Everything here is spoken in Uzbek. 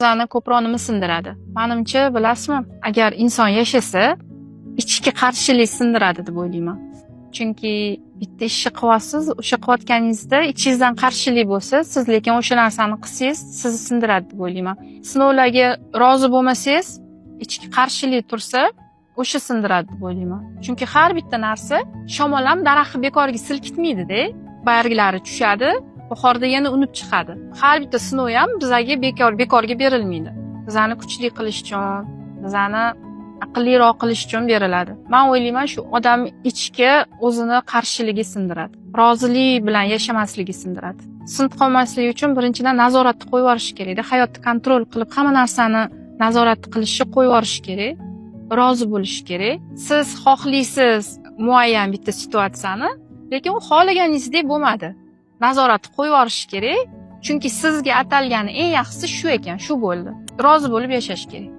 Bizani ko'proq nima sindiradi? Menimcha, bilasizmi, agar inson yashasa, ichki qarshilik sindiradi deb o'ylayman. Chunki bitta ishni qilyapsiz, o'sha qilayotganingizda ichingizdan qarshilik bo'lsa, siz lekin o'sha narsani qilsangiz, sizni sindiradi deb o'ylayman. Sinovlarga rozi bo'lmasangiz, ichki qarshilik tursa, o'sha sindiradi deb o'ylayman. Chunki har bitta narsa shamol ham daraxtni bekorga silkitmaydi-da. Barglari tushadi, bahorda yana unib chiqadi. Har bitta sinov ham bizga bekorga berilmaydi. Bizani kuchli qilish uchun, bizani aqlliroq qilish uchun beriladi. Men o'ylayman, shu odam ichki o'zini qarshiligi sindiradi. Rozilik bilan yashamasligi sindiradi. Sinib qolmasligi uchun birinchidan nazoratni qo'yib yuborish kerak-da. Hayotni kontrol qilib, hamma narsani nazorat qilishni qo'yib yuborish kerak. Rozi bo'lish kerak. Siz xohlaysiz muayyan bitta situatsiyani, lekin u xohlaganingizdek bo'lmadi. Nazoratni qo'yib yuborish kerak. Chunki sizga atalgan eng yaxshisi shu ekan, shu bo'ldi. Rozi bo'lib yashash kerak.